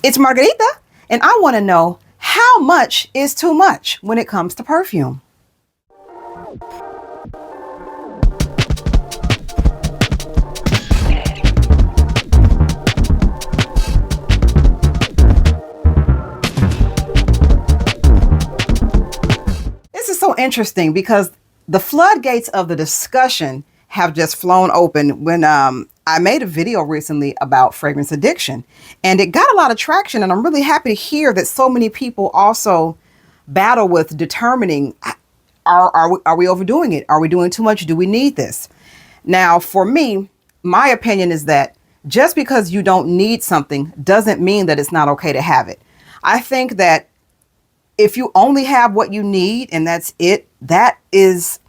It's Margarita, and I want to know how much is too much when it comes to perfume. This is so interesting because the floodgates of the discussion have just flown open when I made a video recently about fragrance addiction, and it got a lot of traction. And I'm really happy to hear that so many people also battle with determining, are we overdoing it? Are we doing too much? Do we need this? Now, for me, my opinion is that just because you don't need something doesn't mean that it's not okay to have it. I think that if you only have what you need and that's it, that is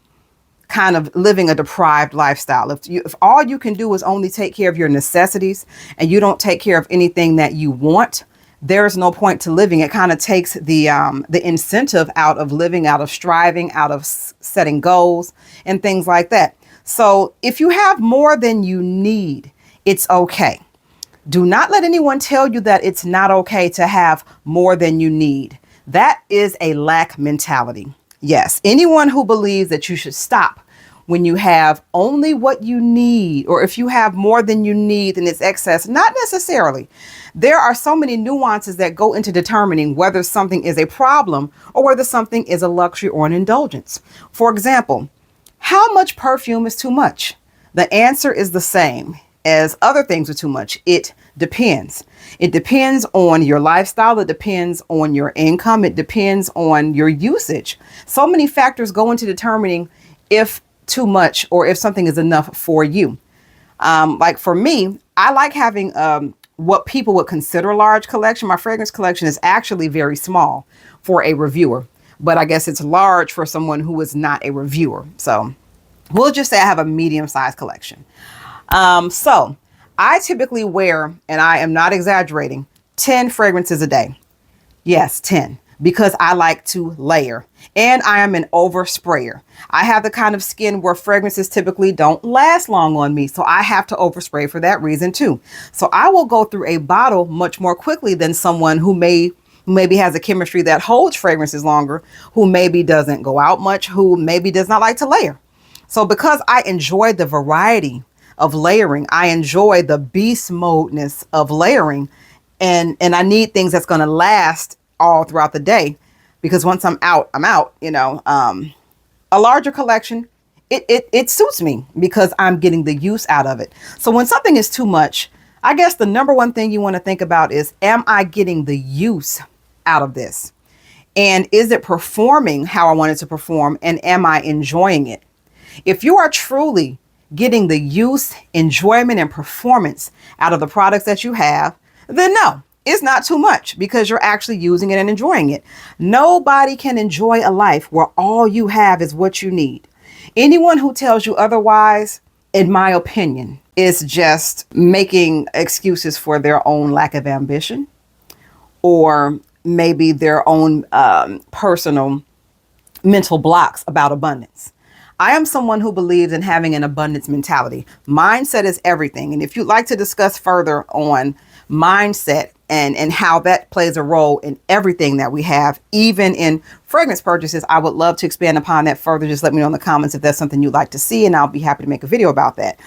kind of living a deprived lifestyle. If all you can do is only take care of your necessities and you don't take care of anything that you want, there's no point to living. It kind of takes the incentive out of living, out of striving, out of setting goals and things like that. So if you have more than you need, it's okay. Do not let anyone tell you that it's not okay to have more than you need. That is a lack mentality. Yes, anyone who believes that you should stop when you have only what you need, or if you have more than you need and it's excess, not necessarily. There are so many nuances that go into determining whether something is a problem or whether something is a luxury or an indulgence. For example, how much perfume is too much? The answer is the same as other things are too much. It depends. It depends on your lifestyle. It depends on your income. It depends on your usage. So many factors go into determining if too much or if something is enough for you. Like for me, I like having what people would consider a large collection. My fragrance collection is actually very small for a reviewer, but I guess it's large for someone who is not a reviewer. So we'll just say I have a medium-sized collection. So I typically wear, and I am not exaggerating, 10 fragrances a day. Yes, 10, because I like to layer and I am an oversprayer. I have the kind of skin where fragrances typically don't last long on me. So I have to overspray for that reason too. So I will go through a bottle much more quickly than someone who maybe has a chemistry that holds fragrances longer, who maybe doesn't go out much, who maybe does not like to layer. So because I enjoy the variety of layering, I enjoy the beast modeness of layering, and I need things that's going to last all throughout the day, because once I'm out, a larger collection, it suits me because I'm getting the use out of it. So when something is too much, I guess the number one thing you want to think about is, am I getting the use out of this? And is it performing how I want it to perform? And am I enjoying it? If you are truly getting the use, enjoyment, and performance out of the products that you have, then no, it's not too much because you're actually using it and enjoying it. Nobody can enjoy a life where all you have is what you need. Anyone who tells you otherwise, in my opinion, is just making excuses for their own lack of ambition, or maybe their own personal mental blocks about abundance. I am someone who believes in having an abundance mentality. Mindset is everything. And if you'd like to discuss further on mindset and how that plays a role in everything that we have, even in fragrance purchases, I would love to expand upon that further. Just let me know in the comments if that's something you'd like to see, and I'll be happy to make a video about that.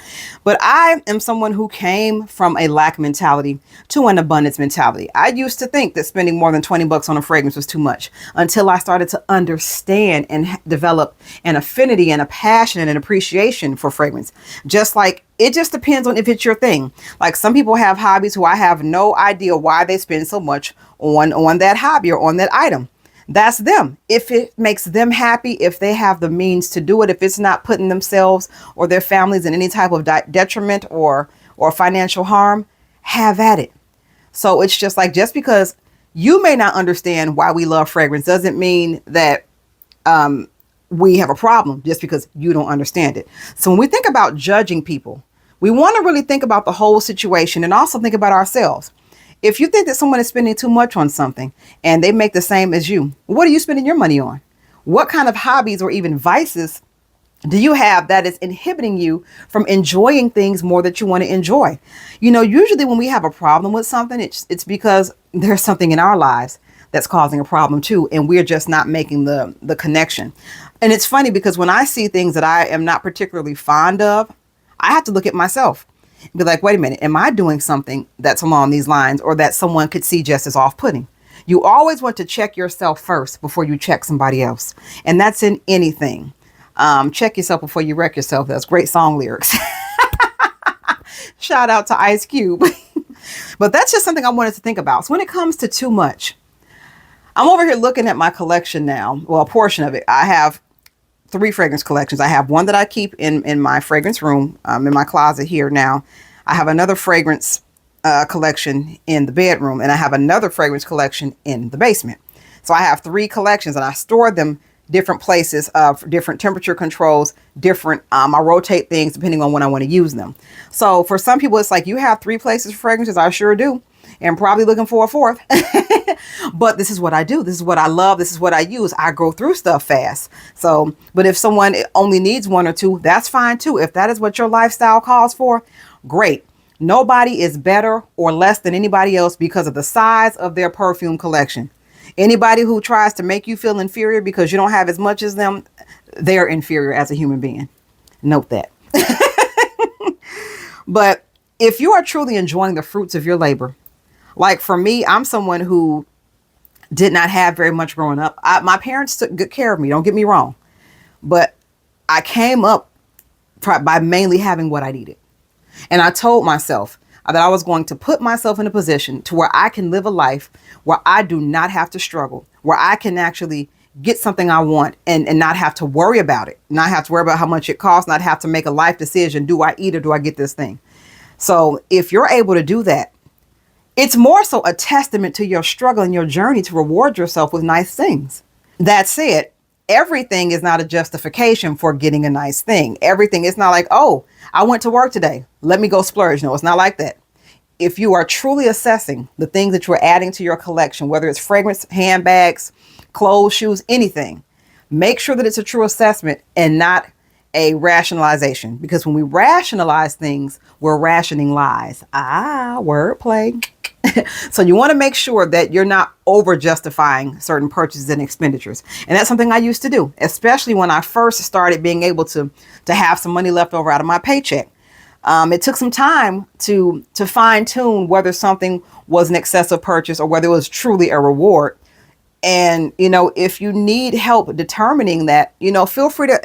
But I am someone who came from a lack mentality to an abundance mentality. I used to think that spending more than $20 on a fragrance was too much, until I started to understand and develop an affinity and a passion and an appreciation for fragrance. Just like, it just depends on if it's your thing. Like, some people have hobbies who I have no idea why they spend so much on that hobby or on that item. That's them. If it makes them happy, if they have the means to do it, if it's not putting themselves or their families in any type of detriment or financial harm, have at it. So it's just like, just because you may not understand why we love fragrance doesn't mean that we have a problem just because you don't understand it. So when we think about judging people, we want to really think about the whole situation and also think about ourselves. If you think that someone is spending too much on something and they make the same as you, what are you spending your money on? What kind of hobbies or even vices do you have that is inhibiting you from enjoying things more that you want to enjoy? You know, usually when we have a problem with something, it's because there's something in our lives that's causing a problem too, and we're just not making the connection. And it's funny because when I see things that I am not particularly fond of, I have to look at myself and be like, wait a minute, am I doing something that's along these lines or that someone could see just as off-putting? You always want to check yourself first before you check somebody else. And that's in anything. Check yourself before you wreck yourself. That's great song lyrics. Shout out to Ice Cube. But that's just something I wanted to think about. So when it comes to too much, I'm over here looking at my collection now. Well, a portion of it. I have 3 fragrance collections. I have one that I keep in my fragrance room, in my closet here now. I have another fragrance collection in the bedroom, and I have another fragrance collection in the basement. So I have 3 collections, and I store them different places, for different temperature controls, different, I rotate things depending on when I want to use them. So for some people, it's like, you have 3 places for fragrances. I sure do. And probably looking for a 4th. But this is what I do. This is what I love. This is what I use. I go through stuff fast. So, but if someone only needs 1 or 2, that's fine too. If that is what your lifestyle calls for, great. Nobody is better or less than anybody else because of the size of their perfume collection. Anybody who tries to make you feel inferior because you don't have as much as them, they're inferior as a human being. Note that. But if you are truly enjoying the fruits of your labor, like for me, I'm someone who did not have very much growing up. My parents took good care of me, don't get me wrong. But I came up by mainly having what I needed. And I told myself that I was going to put myself in a position to where I can live a life where I do not have to struggle, where I can actually get something I want and not have to worry about it, not have to worry about how much it costs, not have to make a life decision. Do I eat or do I get this thing? So if you're able to do that, it's more so a testament to your struggle and your journey to reward yourself with nice things. That said, everything is not a justification for getting a nice thing. Everything is not like, oh, I went to work today, let me go splurge. No, it's not like that. If you are truly assessing the things that you're adding to your collection, whether it's fragrance, handbags, clothes, shoes, anything, make sure that it's a true assessment and not a rationalization. Because when we rationalize things, we're rationing lies. Wordplay. So you want to make sure that you're not over justifying certain purchases and expenditures. And that's something I used to do, especially when I first started being able to have some money left over out of my paycheck. It took some time to fine tune whether something was an excessive purchase or whether it was truly a reward. And, you know, if you need help determining that, you know, feel free to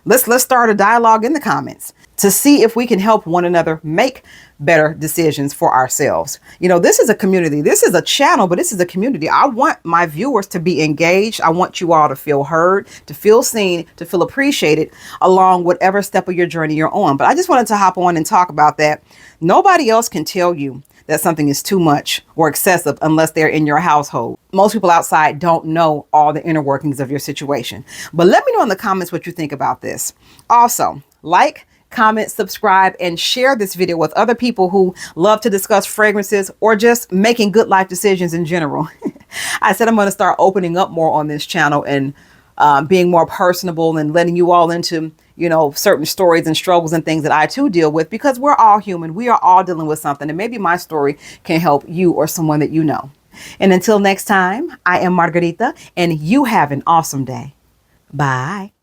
let's start a dialogue in the comments to see if we can help one another make better decisions for ourselves. You know, this is a community. This is a channel, but this is a community. I want my viewers to be engaged. I want you all to feel heard, to feel seen, to feel appreciated along whatever step of your journey you're on. But I just wanted to hop on and talk about that. Nobody else can tell you that something is too much or excessive unless they're in your household. Most people outside don't know all the inner workings of your situation. But let me know in the comments what you think about this. Also, like, comment, subscribe, and share this video with other people who love to discuss fragrances or just making good life decisions in general. I said I'm going to start opening up more on this channel and being more personable and letting you all into, you know, certain stories and struggles and things that I too deal with, because we're all human. We are all dealing with something, and maybe my story can help you or someone that you know. And until next time, I am Margarita, and you have an awesome day. Bye.